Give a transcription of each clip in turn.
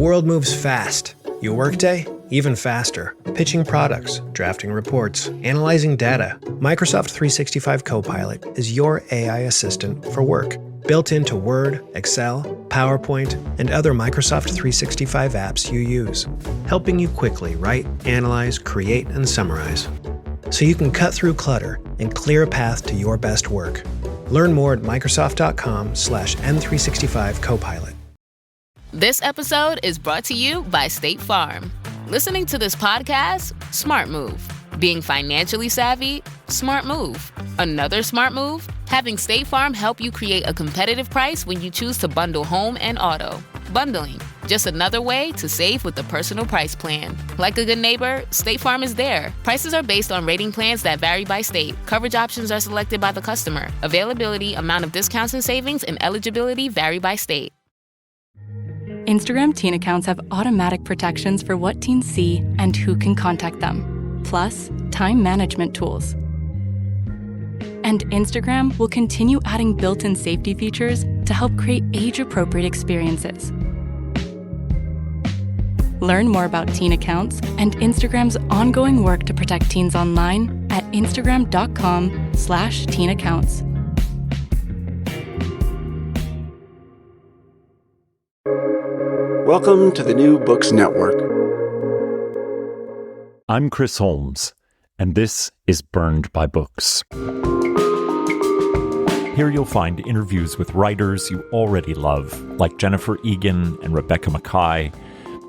world moves fast. Your workday, even faster. Pitching products, drafting reports, analyzing data. Microsoft 365 Copilot is your AI assistant for work. Built into Word, Excel, PowerPoint, and other Microsoft 365 apps you use. Helping you quickly write, analyze, create, and summarize. So you can cut through clutter and clear a path to your best work. Learn more at Microsoft.com/M365 Copilot. This episode is brought to you by State Farm. Listening to this podcast? Smart move. Being financially savvy? Smart move. Another smart move? Having State Farm help you create a competitive price when you choose to bundle home and auto. Bundling, just another way to save with the personal price plan. Like a good neighbor, State Farm is there. Prices are based on rating plans that vary by state. Coverage options are selected by the customer. Availability, amount of discounts and savings, and eligibility vary by state. Instagram teen accounts have automatic protections for what teens see and who can contact them, plus time management tools. And Instagram will continue adding built-in safety features to help create age-appropriate experiences. Learn more about teen accounts and Instagram's ongoing work to protect teens online at instagram.com/teenaccounts. Welcome to the New Books Network. I'm Chris Holmes, and this is Burned by Books. Here you'll find interviews with writers you already love, like Jennifer Egan and Rebecca Mackay,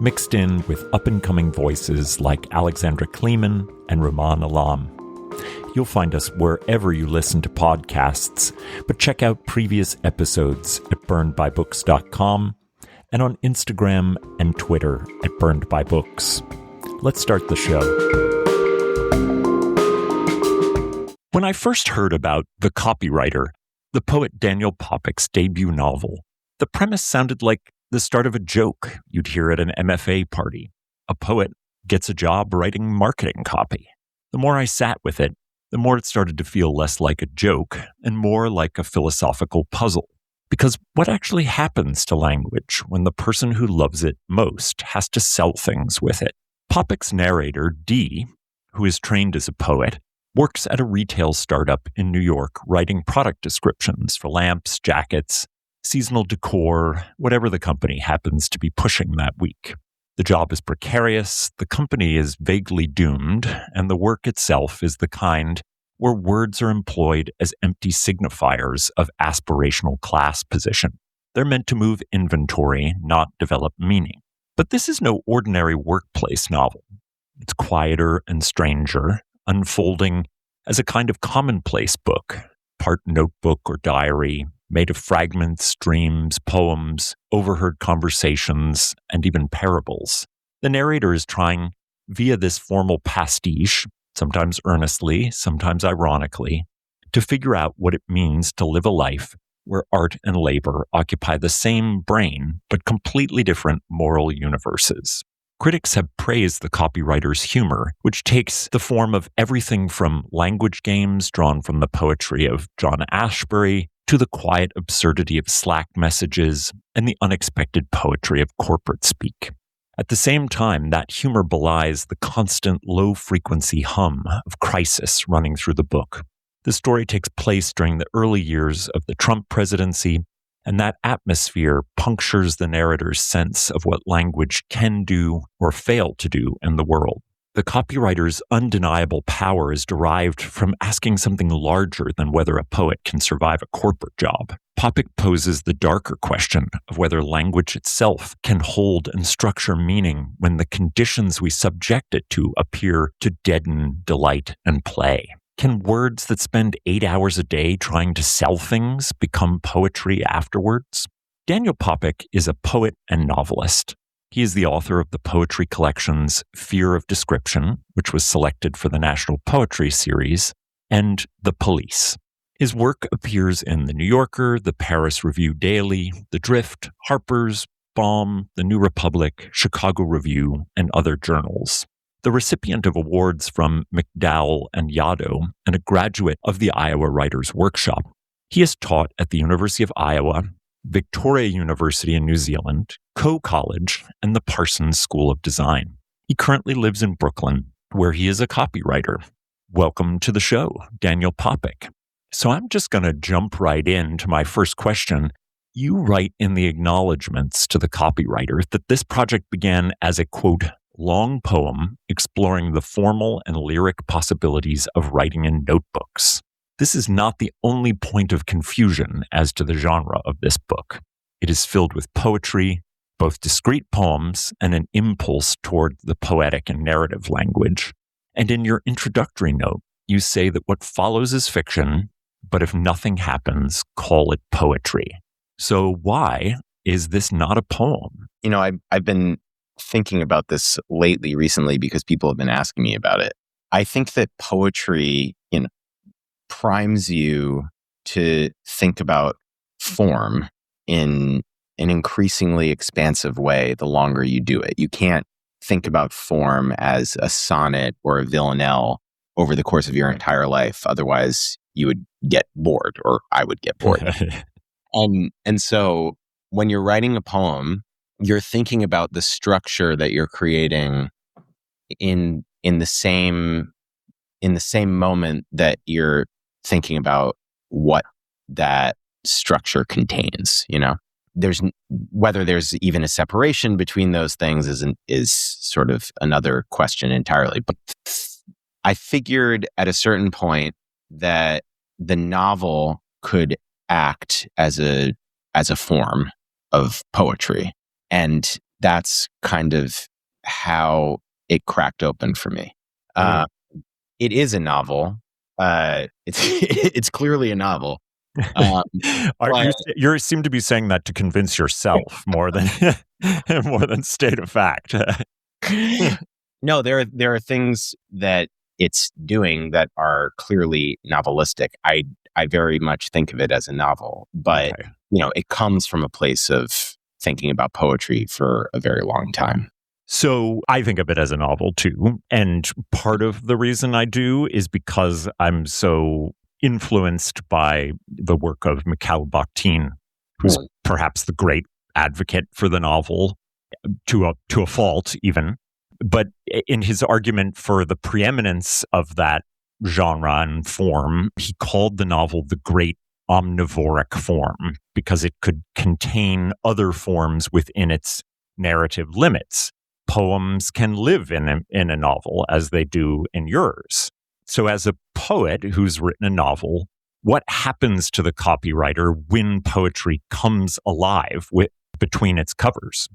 mixed in with up-and-coming voices like Alexandra Kleeman and Rumaan Alam. You'll find us wherever you listen to podcasts, but check out previous episodes at burnedbybooks.com and on Instagram and Twitter at burnedbybooks. Let's start the show. When I first heard about The Copywriter, the poet Daniel Poppick's debut novel, the premise sounded like the start of a joke you'd hear at an MFA party. A poet gets a job writing marketing copy. The more I sat with it, the more it started to feel less like a joke and more like a philosophical puzzle. Because what actually happens to language when the person who loves it most has to sell things with it? Poppick's narrator, Dee, who is trained as a poet, works at a retail startup in New York writing product descriptions for lamps, jackets, seasonal decor, whatever the company happens to be pushing that week. The job is precarious, the company is vaguely doomed, and the work itself is the kind where words are employed as empty signifiers of aspirational class position. They're meant to move inventory, not develop meaning. But this is no ordinary workplace novel. It's quieter and stranger, unfolding as a kind of commonplace book, part notebook or diary, made of fragments, dreams, poems, overheard conversations, and even parables. The narrator is trying, via this formal pastiche, sometimes earnestly, sometimes ironically, to figure out what it means to live a life where art and labor occupy the same brain but completely different moral universes. Critics have praised the copywriter's humor, which takes the form of everything from language games drawn from the poetry of John Ashbery to the quiet absurdity of Slack messages and the unexpected poetry of corporate speak. At the same time, that humor belies the constant low-frequency hum of crisis running through the book. The story takes place during the early years of the Trump presidency, and that atmosphere punctures the narrator's sense of what language can do or fail to do in the world. The copywriter's undeniable power is derived from asking something larger than whether a poet can survive a corporate job. Poppick poses the darker question of whether language itself can hold and structure meaning when the conditions we subject it to appear to deaden delight and play. Can words that spend 8 hours a day trying to sell things become poetry afterwards? Daniel Poppick is a poet and novelist. He is the author of the poetry collections Fear of Description, which was selected for the National Poetry Series, and The Police. His work appears in The New Yorker, The Paris Review Daily, The Drift, Harper's, Bomb, The New Republic, Chicago Review, and other journals. The recipient of awards from McDowell and Yaddo, and a graduate of the Iowa Writers' Workshop. He has taught at the University of Iowa, Victoria University in New Zealand, Coe College, and the Parsons School of Design. He currently lives in Brooklyn, where he is a copywriter. Welcome to the show, Daniel Poppick. So I'm just going to jump right into my first question. You write in the acknowledgments to the copywriter that this project began as a, quote, long poem exploring the formal and lyric possibilities of writing in notebooks. This is not the only point of confusion as to the genre of this book. It is filled with poetry, both discrete poems and an impulse toward the poetic and narrative language. And in your introductory note, you say that what follows is fiction, but if nothing happens, call it poetry. So why is this not a poem? I've been thinking about this recently, because people have been asking me about it. I think that poetry, primes you to think about form in an increasingly expansive way the longer you do it. You can't think about form as a sonnet or a villanelle over the course of your entire life. Otherwise, you would get bored, or I would get bored. And so when you're writing a poem, you're thinking about the structure that you're creating in the same moment that you're thinking about what that structure contains. Whether there's even a separation between those things is sort of another question entirely. But I figured at a certain point that the novel could act as a form of poetry. And that's kind of how it cracked open for me. It is a novel. It's clearly a novel. You seem to be saying that to convince yourself more than state of fact. No, there are things that it's doing that are clearly novelistic. I very much think of it as a novel, but Okay. It comes from a place of thinking about poetry for a very long time. So I think of it as a novel too. And part of the reason I do is because I'm so influenced by the work of Mikhail Bakhtin, who's perhaps the great advocate for the novel to a fault even. But in his argument for the preeminence of that genre and form, he called the novel the great omnivoric form because it could contain other forms within its narrative limits. Poems can live in a novel as they do in yours. So as a poet who's written a novel, what happens to the copywriter when poetry comes alive between its covers?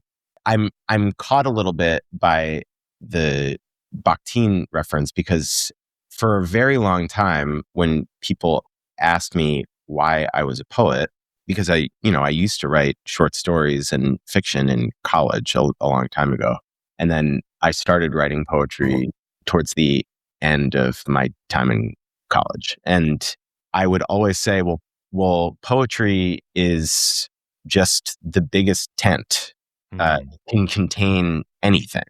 I'm caught a little bit by the Bakhtin reference, because for a very long time when people asked me why I was a poet, because I used to write short stories and fiction in college a long time ago. And then I started writing poetry towards the end of my time in college. And I would always say, well, poetry is just the biggest tent. It can contain anything.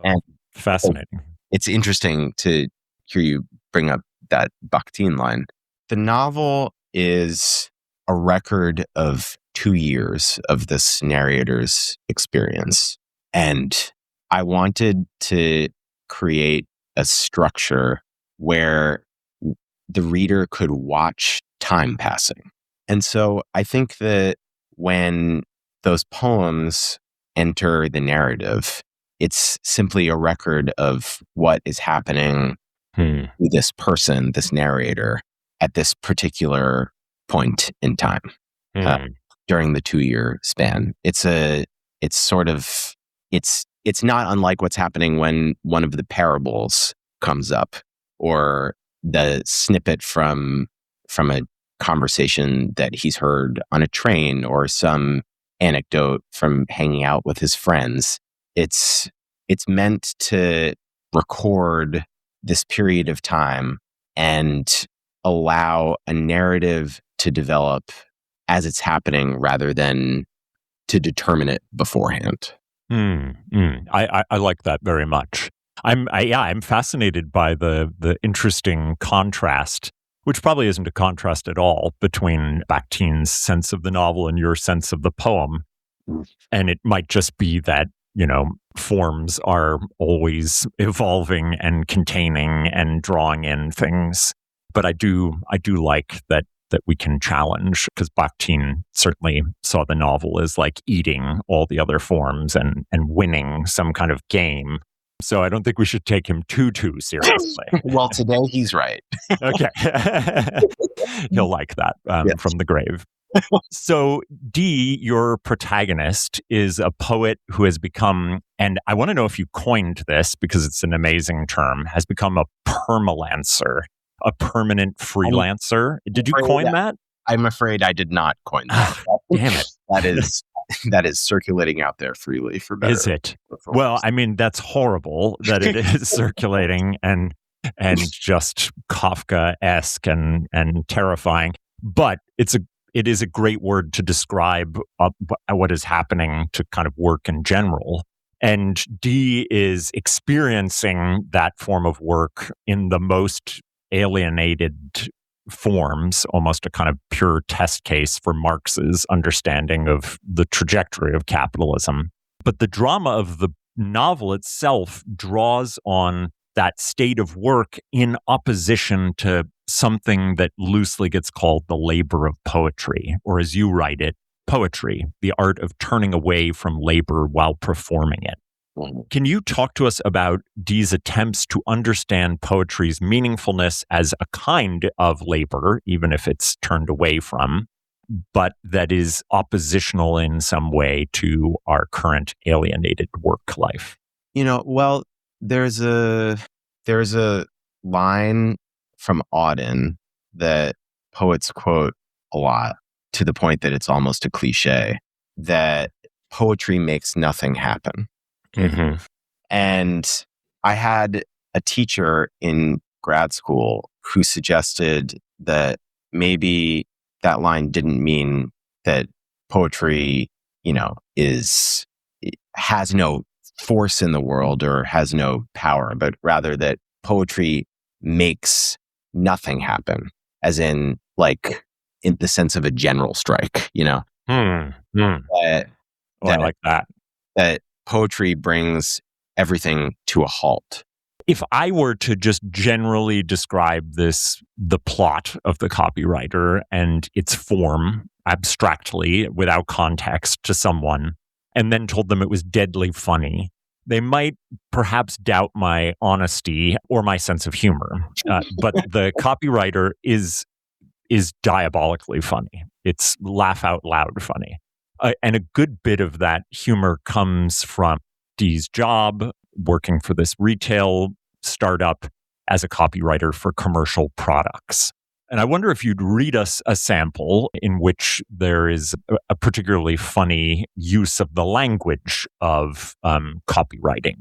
And fascinating. It's interesting to hear you bring up that Bakhtin line. The novel is a record of 2 years of this narrator's experience. And I wanted to create a structure where the reader could watch time passing. And so I think that when those poems enter the narrative, it's simply a record of what is happening to this person, this narrator, at this particular point in time during the 2-year span. It's not unlike what's happening when one of the parables comes up, or the snippet from a conversation that he's heard on a train, or some anecdote from hanging out with his friends. It's meant to record this period of time and allow a narrative to develop as it's happening rather than to determine it beforehand. I like that very much. I'm fascinated by the interesting contrast which probably isn't a contrast at all between Bakhtín's sense of the novel and your sense of the poem. And it might just be that, forms are always evolving and containing and drawing in things. But I do like that we can challenge, because Bakhtin certainly saw the novel as like eating all the other forms and winning some kind of game. So I don't think we should take him too seriously. Well, today he's right. Okay. He'll like that Yes. from the grave. So Dee, your protagonist, is a poet who has become, and I want to know if you coined this because it's an amazing term, has become a permalancer, a permanent freelancer. Did you coin that? I'm afraid I did not coin that. Damn it. That is circulating out there freely for better. Is it? Well, I mean, that's horrible that it is circulating and just Kafka-esque and terrifying. But it is a great word to describe what is happening to kind of work in general. And Dee is experiencing that form of work in the most alienated forms, almost a kind of pure test case for Marx's understanding of the trajectory of capitalism. But the drama of the novel itself draws on that state of work in opposition to something that loosely gets called the labor of poetry, or as you write it, poetry, the art of turning away from labor while performing it. Can you talk to us about Dee's attempts to understand poetry's meaningfulness as a kind of labor, even if it's turned away from, but that is oppositional in some way to our current alienated work life? Well, there's a line from Auden that poets quote a lot, to the point that it's almost a cliche, that poetry makes nothing happen. Mm-hmm. And I had a teacher in grad school who suggested that maybe that line didn't mean that poetry, has no force in the world or has no power, but rather that poetry makes nothing happen, as in in the sense of a general strike, I like that. That poetry brings everything to a halt. If I were to just generally describe the plot of the Copywriter and its form abstractly, without context, to someone, and then told them it was deadly funny, they might perhaps doubt my honesty or my sense of humor. But the Copywriter is diabolically funny. It's laugh out loud funny. And a good bit of that humor comes from Dee's job working for this retail startup as a copywriter for commercial products. And I wonder if you'd read us a sample in which there is a particularly funny use of the language of copywriting.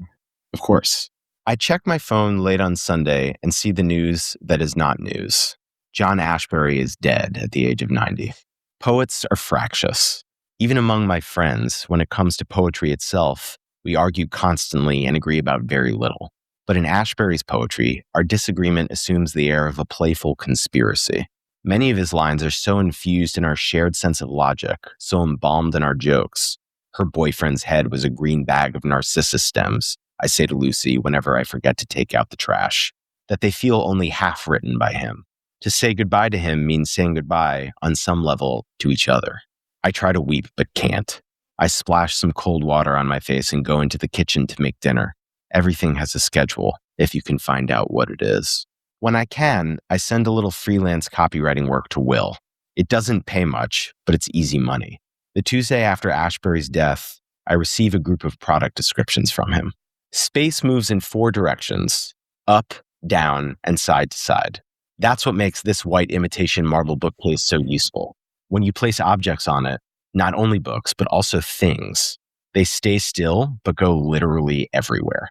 Of course. I check my phone late on Sunday and see the news that is not news. John Ashbery is dead at the age of 90. Poets are fractious. Even among my friends, when it comes to poetry itself, we argue constantly and agree about very little. But in Ashbery's poetry, our disagreement assumes the air of a playful conspiracy. Many of his lines are so infused in our shared sense of logic, so embalmed in our jokes. Her boyfriend's head was a green bag of narcissus stems, I say to Lucy whenever I forget to take out the trash, that they feel only half written by him. To say goodbye to him means saying goodbye, on some level, to each other. I try to weep, but can't. I splash some cold water on my face and go into the kitchen to make dinner. Everything has a schedule, if you can find out what it is. When I can, I send a little freelance copywriting work to Will. It doesn't pay much, but it's easy money. The Tuesday after Ashbery's death, I receive a group of product descriptions from him. Space moves in 4 directions, up, down, and side to side. That's what makes this white imitation marble bookcase so useful. When you place objects on it, not only books, but also things, they stay still, but go literally everywhere.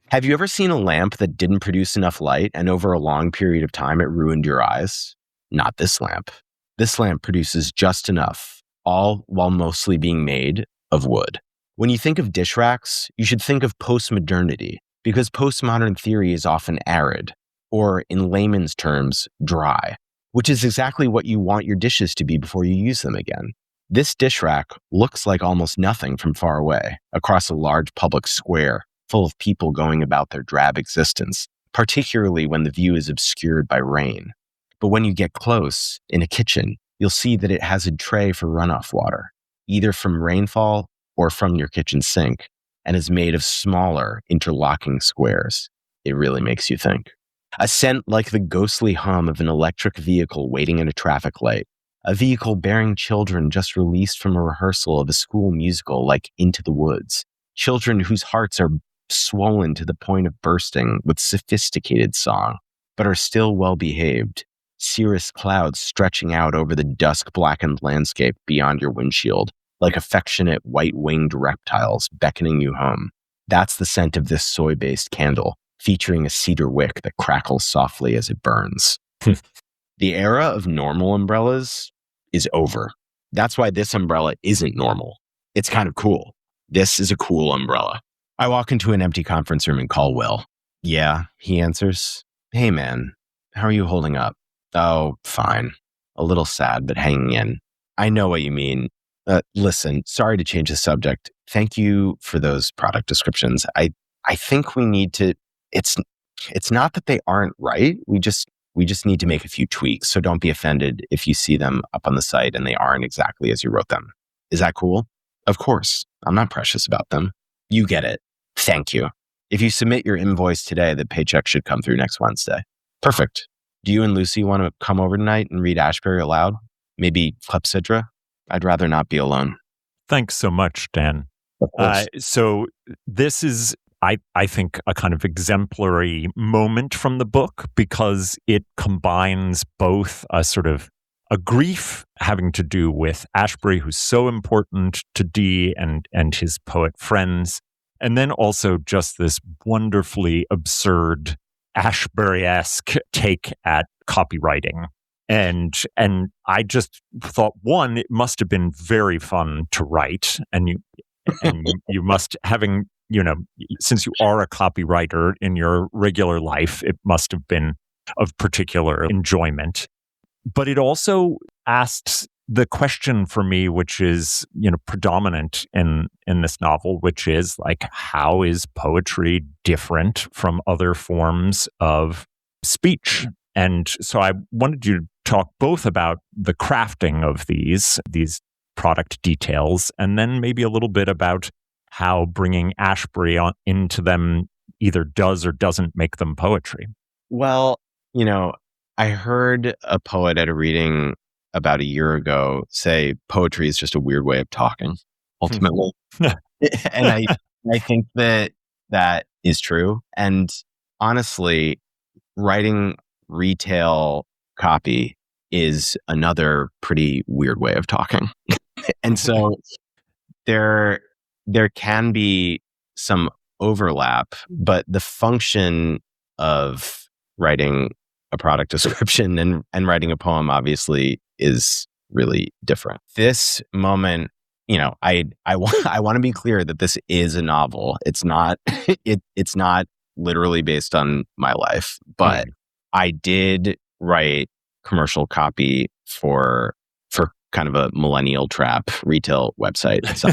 Have you ever seen a lamp that didn't produce enough light and over a long period of time it ruined your eyes? Not this lamp. This lamp produces just enough, all while mostly being made of wood. When you think of dish racks, you should think of postmodernity, because postmodern theory is often arid. or in layman's terms, dry, which is exactly what you want your dishes to be before you use them again. This dish rack looks like almost nothing from far away, across a large public square full of people going about their drab existence, particularly when the view is obscured by rain. But when you get close, in a kitchen, you'll see that it has a tray for runoff water, either from rainfall or from your kitchen sink, and is made of smaller, interlocking squares. It really makes you think. A scent like the ghostly hum of an electric vehicle waiting at a traffic light, a vehicle bearing children just released from a rehearsal of a school musical like Into the Woods, children whose hearts are swollen to the point of bursting with sophisticated song, but are still well-behaved, cirrus clouds stretching out over the dusk-blackened landscape beyond your windshield, like affectionate white-winged reptiles beckoning you home. That's the scent of this soy-based candle, featuring a cedar wick that crackles softly as it burns. The era of normal umbrellas is over. That's why this umbrella isn't normal. It's kind of cool. This is a cool umbrella. I walk into an empty conference room and call Will. Yeah, he answers. Hey man, how are you holding up? Oh, fine. A little sad, but hanging in. I know what you mean. Listen, sorry to change the subject. Thank you for those product descriptions. I think we need to, it's not that they aren't right. We just need to make a few tweaks. So don't be offended if you see them up on the site and they aren't exactly as you wrote them. Is that cool? Of course. I'm not precious about them. You get it. Thank you. If you submit your invoice today, the paycheck should come through next Wednesday. Perfect. Do you and Lucy want to come over tonight and read Ashbury aloud? Maybe Clepsydra? I'd rather not be alone. Thanks so much, Dan. So this is, I think, a kind of exemplary moment from the book because it combines both a sort of a grief having to do with Ashbury, who's so important to Dee and his poet friends, and then also just this wonderfully absurd Ashbury-esque take at copywriting. And I just thought, one, it must have been very fun to write, and you must, having, since you are a copywriter in your regular life, it must have been of particular enjoyment. But it also asks the question for me, which is, predominant in this novel, which is like, how is poetry different from other forms of speech? And so I wanted you to talk both about the crafting of these product details, and then maybe a little bit about how bringing Ashbury into them either does or doesn't make them poetry. Well, I heard a poet at a reading about a year ago say poetry is just a weird way of talking, ultimately. And I think that is true. And honestly, writing retail copy is another pretty weird way of talking. And so there can be some overlap, but the function of writing a product description and writing a poem obviously is really different. This moment, I want to be clear that this is a novel. It's not it's not literally based on my life, but I did write commercial copy for kind of a millennial trap retail website. So,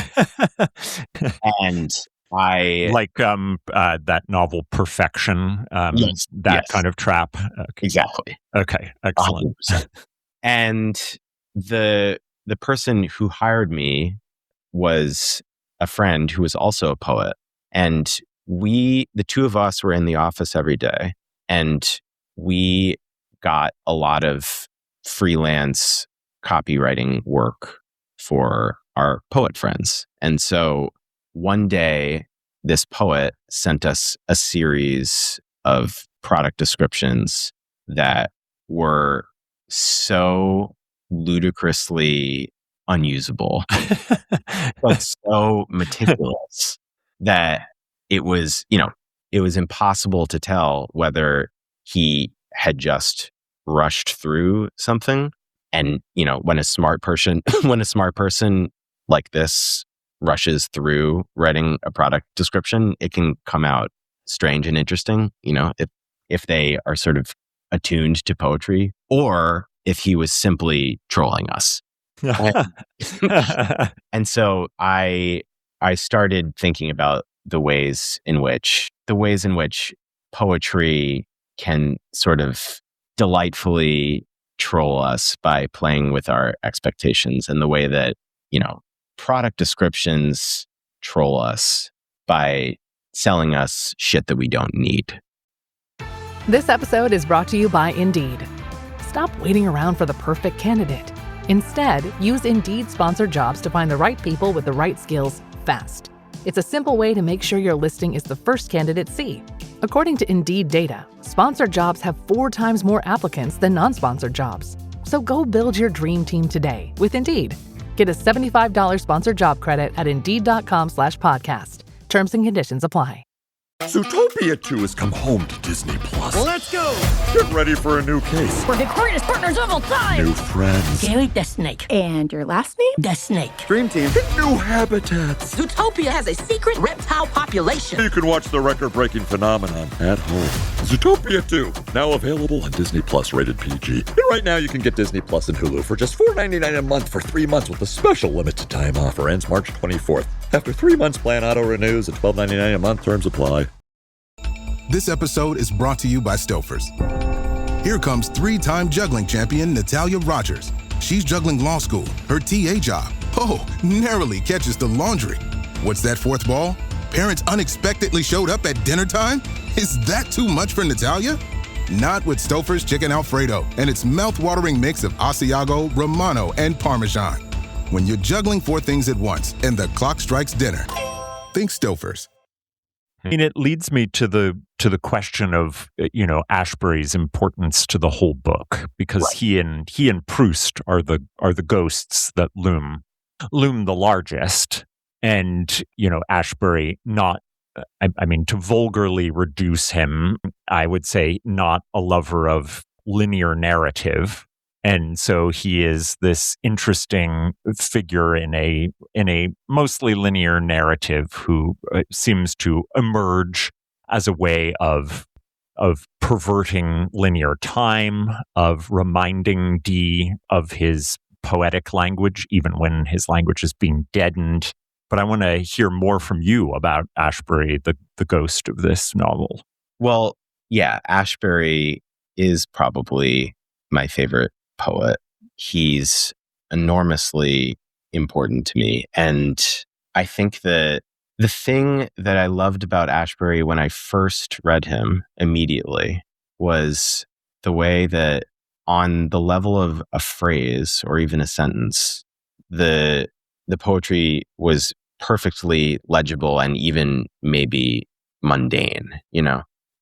and I like that novel Perfection. Yes, that kind of trap. Okay. Exactly. Okay, excellent. 100%. And the person who hired me was a friend who was also a poet, and the two of us were in the office every day, and we got a lot of freelance copywriting work for our poet friends. And so one day, this poet sent us a series of product descriptions that were so ludicrously unusable, but so meticulous that it was impossible to tell whether he had just rushed through something. And, when a smart person like this rushes through writing a product description, it can come out strange and interesting. if they are sort of attuned to poetry or if he was simply trolling us. And so I started thinking about the ways in which poetry can sort of delightfully troll us by playing with our expectations, and the way that, product descriptions troll us by selling us shit that we don't need. This episode is brought to you by Indeed. Stop waiting around for the perfect candidate. Instead, use Indeed sponsored jobs to find the right people with the right skills fast. It's a simple way to make sure your listing is the first candidates see. According to Indeed data, sponsored jobs have 4 times more applicants than non-sponsored jobs. So go build your dream team today with Indeed. Get a $75 sponsored job credit at Indeed.com/podcast. Terms and conditions apply. Zootopia 2 has come home to Disney+. Let's go! Get ready for a new case. We're the greatest partners of all time! New friends. Gary the Snake. And your last name? The Snake. Dream Team. New habitats. Zootopia has a secret reptile population. You can watch the record-breaking phenomenon at home. Zootopia 2, now available on Disney+, rated PG. And right now you can get Disney+ and Hulu for just $4.99 a month for 3 months with a special limited time offer. Ends March 24th. After 3 months, plan auto-renews at $12.99 a month. Terms apply. This episode is brought to you by Stouffer's. Here comes 3-time juggling champion Natalia Rogers. She's juggling law school, her TA job. Oh, narrowly catches the laundry. What's that 4th ball? Parents unexpectedly showed up at dinner time? Is that too much for Natalia? Not with Stouffer's Chicken Alfredo and its mouth-watering mix of Asiago, Romano, and Parmesan. When you're juggling 4 things at once and the clock strikes dinner, think Stouffer's. I mean, it leads me to the question of, Ashbery's importance to the whole book, because right. he and Proust are the ghosts that loom the largest, and Ashbery not. I mean, to vulgarly reduce him, I would say not a lover of linear narrative. And so he is this interesting figure in a mostly linear narrative who seems to emerge as a way of perverting linear time, of reminding Dee of his poetic language, even when his language is being deadened. But I want to hear more from you about Ashbery, the ghost of this novel. Well, yeah, Ashbery is probably my favorite poet. He's enormously important to me. And I think that the thing that I loved about Ashbery when I first read him immediately was the way that on the level of a phrase or even a sentence, the poetry was perfectly legible and even maybe mundane,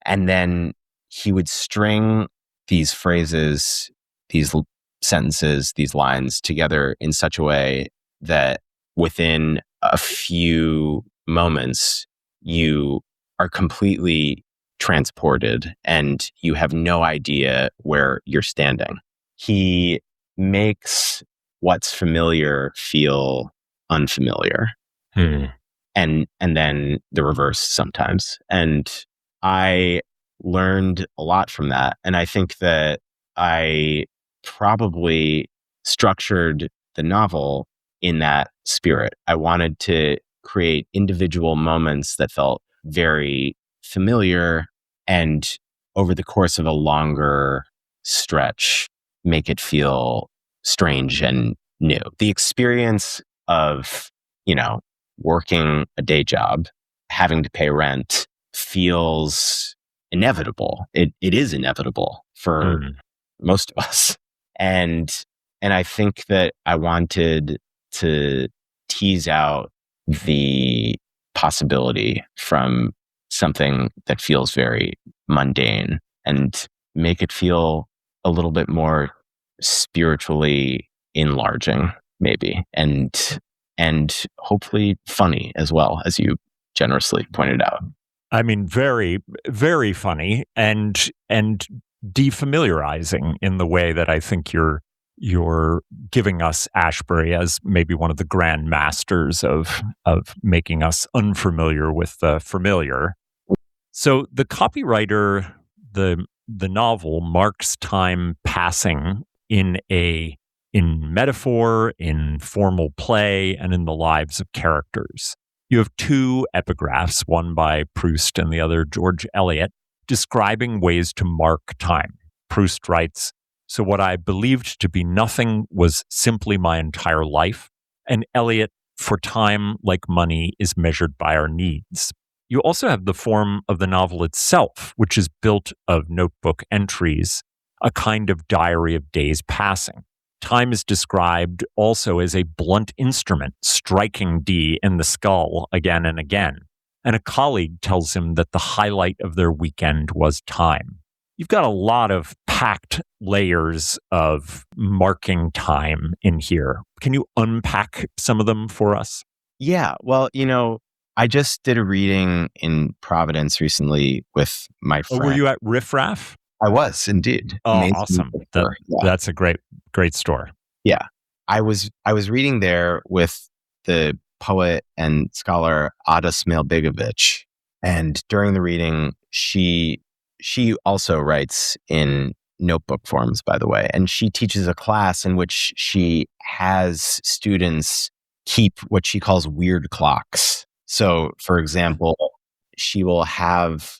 And then he would string these phrases, these sentences, these lines together in such a way that within a few moments, you are completely transported and you have no idea where you're standing. He makes what's familiar feel unfamiliar. And then the reverse sometimes. And I learned a lot from that. And I think that I probably structured the novel in that spirit. I wanted to create individual moments that felt very familiar, and over the course of a longer stretch, make it feel strange and new. The experience of, working a day job, having to pay rent, feels inevitable. It is inevitable for most of us. And I think that I wanted to tease out the possibility from something that feels very mundane and make it feel a little bit more spiritually enlarging, maybe, and hopefully funny as well, as you generously pointed out. I mean, very, very funny and defamiliarizing in the way that I think you're giving us Ashbery as maybe one of the grand masters of making us unfamiliar with the familiar. So the Copywriter the novel marks time passing in metaphor, in formal play, and in the lives of characters. You have two epigraphs, one by Proust and the other George Eliot, describing ways to mark time. Proust writes, "So what I believed to be nothing was simply my entire life." And Eliot, "For time, like money, is measured by our needs." You also have the form of the novel itself, which is built of notebook entries, a kind of diary of days passing. Time is described also as a blunt instrument, striking Dee in the skull again and again. And a colleague tells him that the highlight of their weekend was time. You've got a lot of packed layers of marking time in here. Can you unpack some of them for us? Yeah, well, I just did a reading in Providence recently with my friend. Oh, were you at Riff Raff? I was indeed. Oh, Amazing awesome. store. That's a great store. Yeah. I was reading there with the poet and scholar Ada Smailebigovich. And during the reading, she also writes in notebook forms, by the way. And she teaches a class in which she has students keep what she calls weird clocks. So, for example, she will have,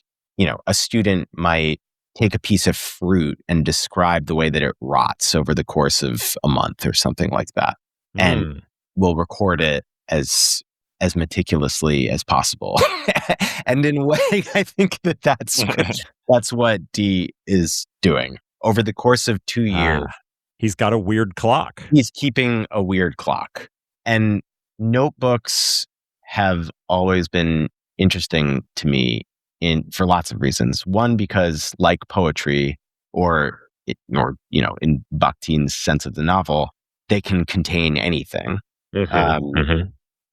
a student might take a piece of fruit and describe the way that it rots over the course of a month or something like that. And will record it as meticulously as possible. And in a way, I think that's what Dee is doing. Over the course of 2 years, he's got a weird clock. He's keeping a weird clock. And notebooks have always been interesting to me for lots of reasons. One, because like poetry or in Bakhtin's sense of the novel, they can contain anything.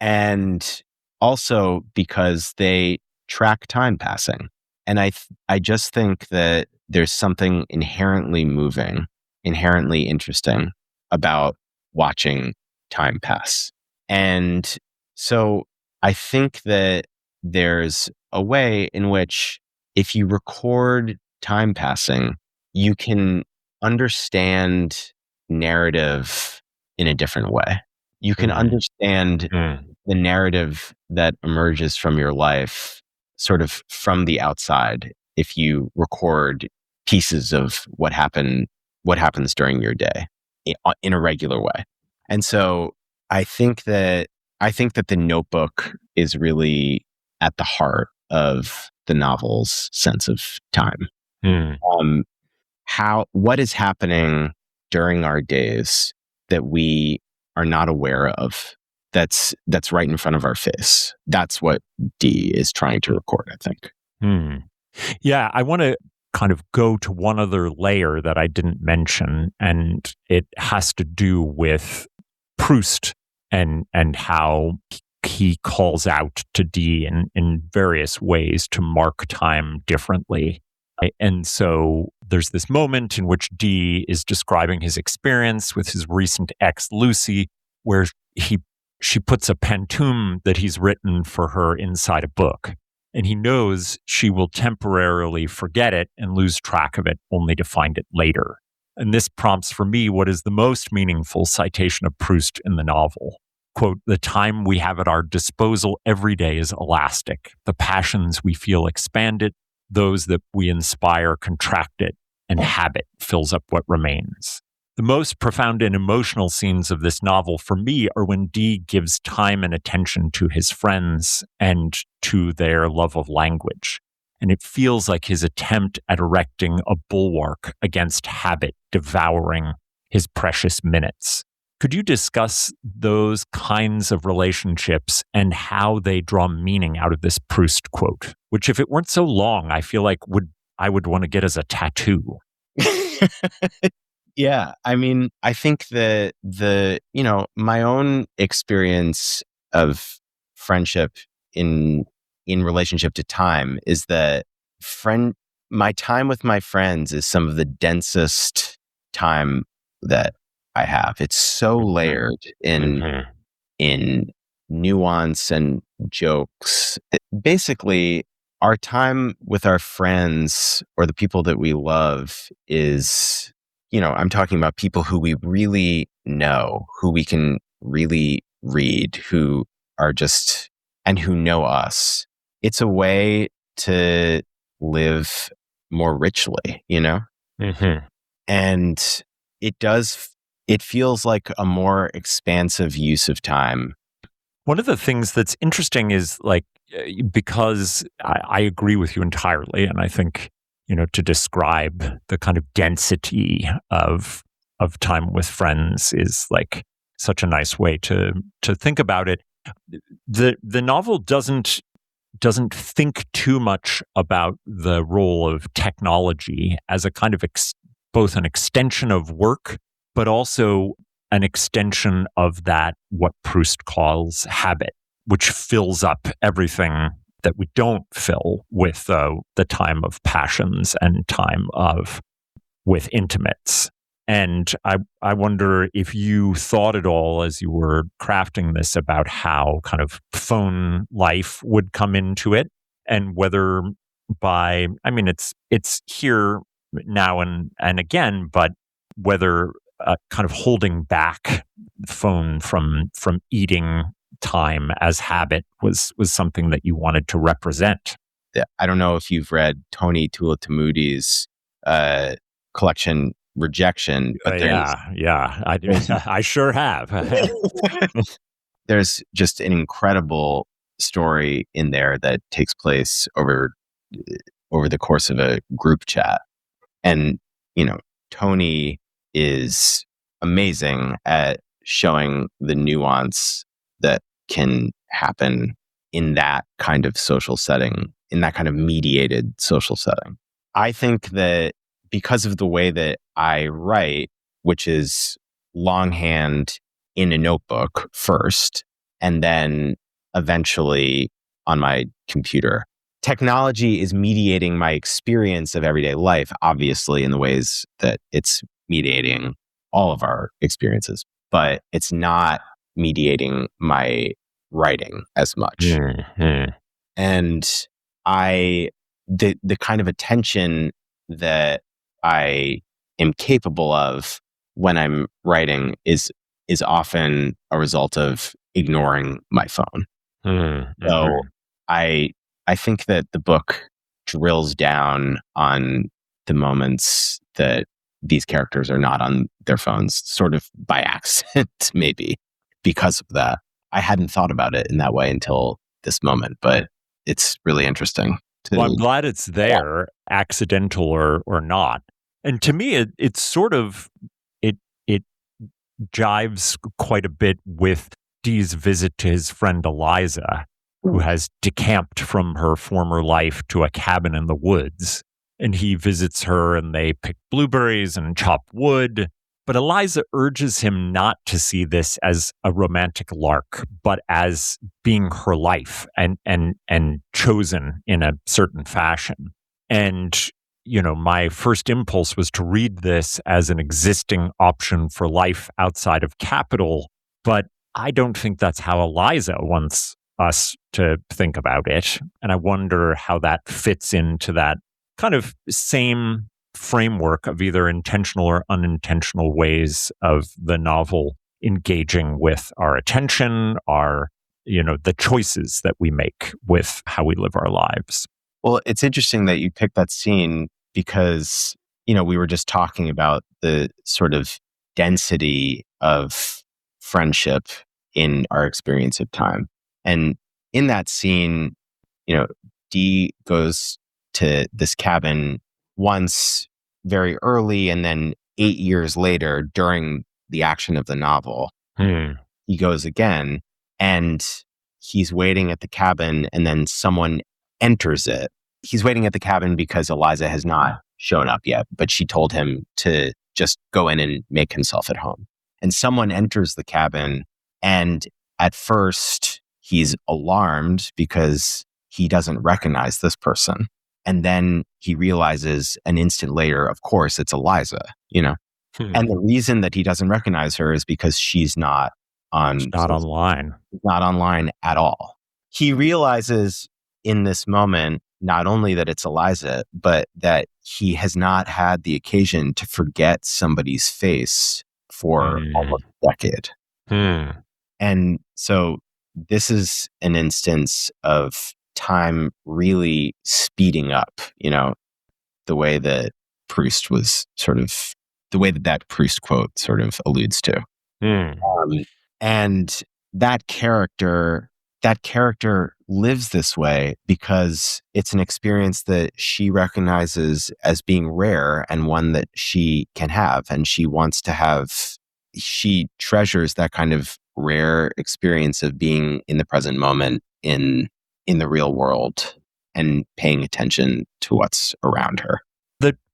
And also because they track time passing. And I just think that there's something inherently moving, inherently interesting about watching time pass. And so I think that there's a way in which if you record time passing, you can understand narrative in a different way. You can understand the narrative that emerges from your life sort of from the outside if you record pieces of what happens during your day in a regular way. And so I think that the notebook is really at the heart of the novel's sense of time. What is happening during our days that we are not aware of, that's right in front of our face. That's what Dee is trying to record, I think. Yeah, I want to kind of go to one other layer that I didn't mention, and it has to do with Proust and how he calls out to Dee in various ways to mark time differently. And so there's this moment in which Dee is describing his experience with his recent ex, Lucy, where she puts a pantoum that he's written for her inside a book. And he knows she will temporarily forget it and lose track of it only to find it later. And this prompts for me what is the most meaningful citation of Proust in the novel. Quote, "The time we have at our disposal every day is elastic. The passions we feel expanded, those that we inspire contracted, and habit fills up what remains." The most profound and emotional scenes of this novel for me are when Dee gives time and attention to his friends and to their love of language. And it feels like his attempt at erecting a bulwark against habit devouring his precious minutes. Could you discuss those kinds of relationships and how they draw meaning out of this Proust quote, which if it weren't so long, I feel like I would want to get as a tattoo. Yeah. I mean, I think that my own experience of friendship in relationship to time is that my time with my friends is some of the densest time that I have. It's so layered in nuance and jokes. Basically, our time with our friends or the people that we love is, I'm talking about people who we really know, who we can really read, who are just, and who know us. It's a way to live more richly, Mm-hmm. And it feels like a more expansive use of time. One of the things that's interesting is because I agree with you entirely. And I think, to describe the kind of density of time with friends is like such a nice way to think about it. The novel doesn't think too much about the role of technology as a kind of both an extension of work, but also an extension of that, what Proust calls habit, which fills up everything that we don't fill with the time of passions and time with intimates. And I wonder if you thought at all as you were crafting this about how kind of phone life would come into it, and whether it's here now and again, but whether kind of holding back the phone from eating time as habit was something that you wanted to represent. I don't know if you've read Tony Tulatumudi's collection Rejection, but I sure have. There's just an incredible story in there that takes place over the course of a group chat, and Tony is amazing at showing the nuance that can happen in that kind of social setting, in that kind of mediated social setting. I think that because of the way that I write, which is longhand in a notebook first, and then eventually on my computer, technology is mediating my experience of everyday life, obviously in the ways that it's mediating all of our experiences, but it's not mediating my writing as much. Mm-hmm. And the kind of attention that I am capable of when I'm writing is often a result of ignoring my phone. Mm-hmm. So I think that the book drills down on the moments that these characters are not on their phones, sort of by accident, maybe because of that. I hadn't thought about it in that way until this moment, but it's really interesting. Well, I'm glad it's there, accidental or not. And to me, it's sort of, it jives quite a bit with Dee's visit to his friend Eliza, who has decamped from her former life to a cabin in the woods. And he visits her and they pick blueberries and chop wood. But Eliza urges him not to see this as a romantic lark, but as being her life and chosen in a certain fashion. And, my first impulse was to read this as an existing option for life outside of capital. But I don't think that's how Eliza wants us to think about it. And I wonder how that fits into that kind of same framework of either intentional or unintentional ways of the novel engaging with our attention, the choices that we make with how we live our lives. Well, it's interesting that you picked that scene because, we were just talking about the sort of density of friendship in our experience of time. And in that scene, Dee goes to this cabin once very early, and then 8 years later during the action of the novel, he goes again, and he's waiting at the cabin, and then someone enters it. He's waiting at the cabin because Eliza has not shown up yet, but she told him to just go in and make himself at home. And someone enters the cabin, and at first he's alarmed because he doesn't recognize this person. And then he realizes an instant later, of course, it's Eliza, And the reason that he doesn't recognize her is because she's not online. Not online at all. He realizes in this moment not only that it's Eliza, but that he has not had the occasion to forget somebody's face for almost a decade. And so this is an instance of time really speeding up, the way that Proust was the way that Proust quote sort of alludes to. And that character lives this way because it's an experience that she recognizes as being rare and one that she can have. And she treasures that kind of rare experience of being in the present moment in the real world and paying attention to what's around her.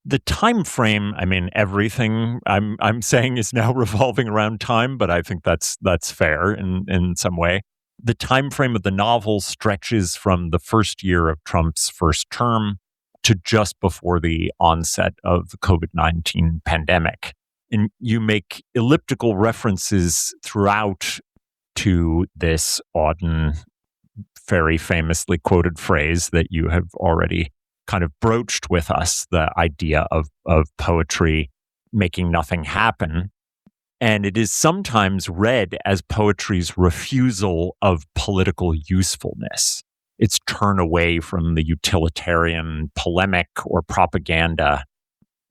The time frame, I mean, everything I'm saying is now revolving around time, but I think that's fair in some way. The time frame of the novel stretches from the first year of Trump's first term to just before the onset of the COVID-19 pandemic. And you make elliptical references throughout to this Auden very famously quoted phrase that you have already kind of broached with us, the idea of poetry making nothing happen. And it is sometimes read as poetry's refusal of political usefulness. Its turn away from the utilitarian polemic or propaganda.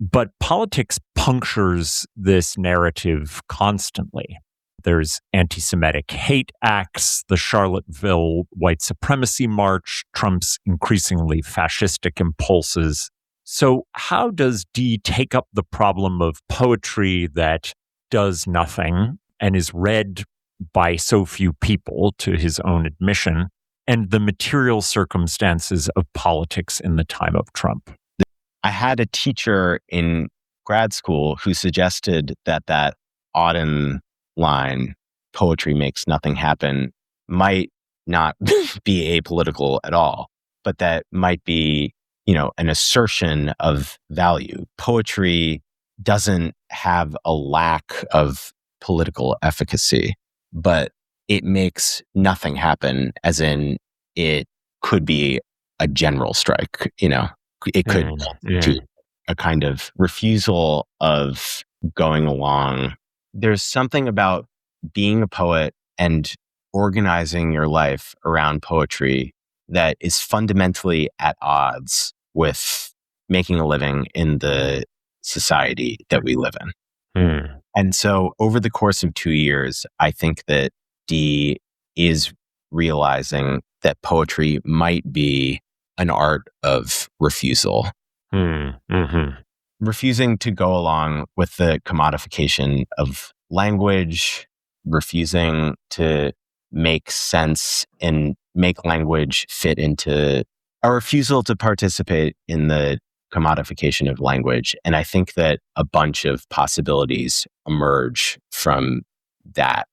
But politics punctures this narrative constantly. There's anti-Semitic hate acts, the Charlottesville white supremacy march, Trump's increasingly fascistic impulses. So how does Dee take up the problem of poetry that does nothing and is read by so few people, to his own admission, and the material circumstances of politics in the time of Trump? I had a teacher in grad school who suggested that Auden line, poetry makes nothing happen, might not be apolitical at all, but that might be, an assertion of value. Poetry doesn't have a lack of political efficacy, but it makes nothing happen, as in it could be a general strike, it could be a kind of refusal of going along. There's something about being a poet and organizing your life around poetry that is fundamentally at odds with making a living in the society that we live in. And so over the course of 2 years, I think that Dee is realizing that poetry might be an art of refusal. Refusing to go along with the commodification of language, refusing to make sense and make language fit into a refusal to participate in the commodification of language. And I think that a bunch of possibilities emerge from that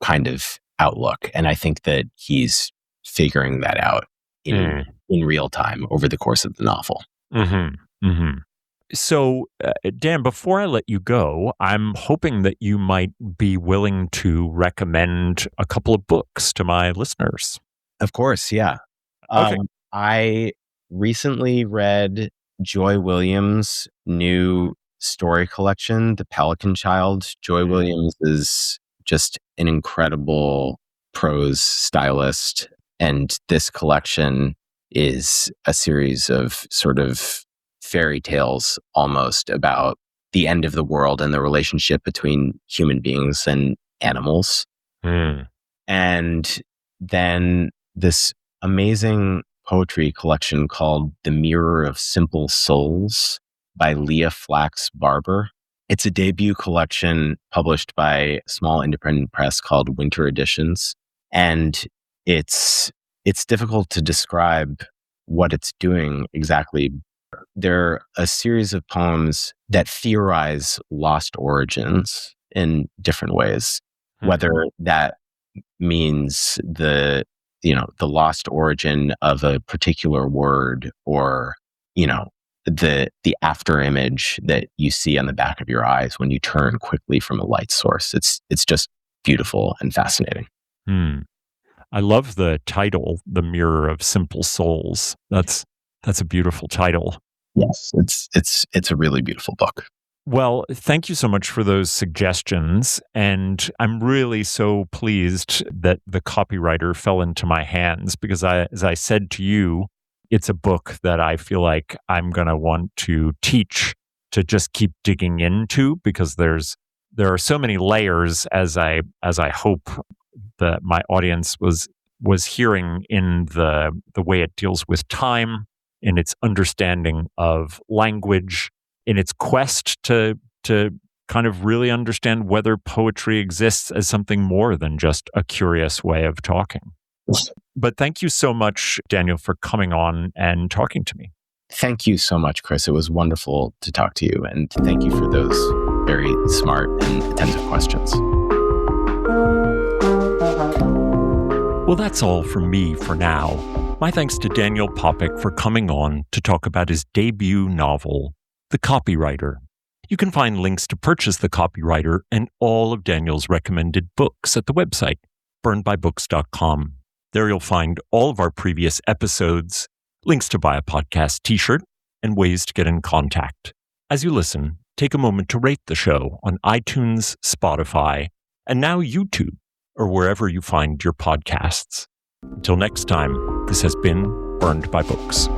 kind of outlook. And I think that he's figuring that out in real time over the course of the novel. So, Dan, before I let you go, I'm hoping that you might be willing to recommend a couple of books to my listeners. Of course, yeah. Okay. I recently read Joy Williams' new story collection, The Pelican Child. Joy Williams is just an incredible prose stylist, and this collection is a series of sort of fairy tales almost about the end of the world and the relationship between human beings and animals. And then this amazing poetry collection called The Mirror of Simple Souls by Leah Flax Barber. It's a debut collection published by a small independent press called Winter Editions. And it's difficult to describe what it's doing exactly. They're a series of poems that theorize lost origins in different ways, whether that means the lost origin of a particular word or, the after image that you see on the back of your eyes when you turn quickly from a light source. It's just beautiful and fascinating. I love the title, The Mirror of Simple Souls. That's a beautiful title. Yes, it's a really beautiful book. Well, thank you so much for those suggestions. And I'm really so pleased that The Copywriter fell into my hands because as I said to you, it's a book that I feel like I'm going to want to teach, to just keep digging into, because there are so many layers, as I hope that my audience was hearing, in the way it deals with time, in its understanding of language, in its quest to kind of really understand whether poetry exists as something more than just a curious way of talking. But thank you so much, Daniel, for coming on and talking to me. Thank you so much, Chris. It was wonderful to talk to you. And thank you for those very smart and attentive questions. Well, that's all from me for now. My thanks to Daniel Poppick for coming on to talk about his debut novel, The Copywriter. You can find links to purchase The Copywriter and all of Daniel's recommended books at the website, burnedbybooks.com. There you'll find all of our previous episodes, links to buy a podcast t-shirt, and ways to get in contact. As you listen, take a moment to rate the show on iTunes, Spotify, and now YouTube, or wherever you find your podcasts. Until next time, this has been Burned by Books.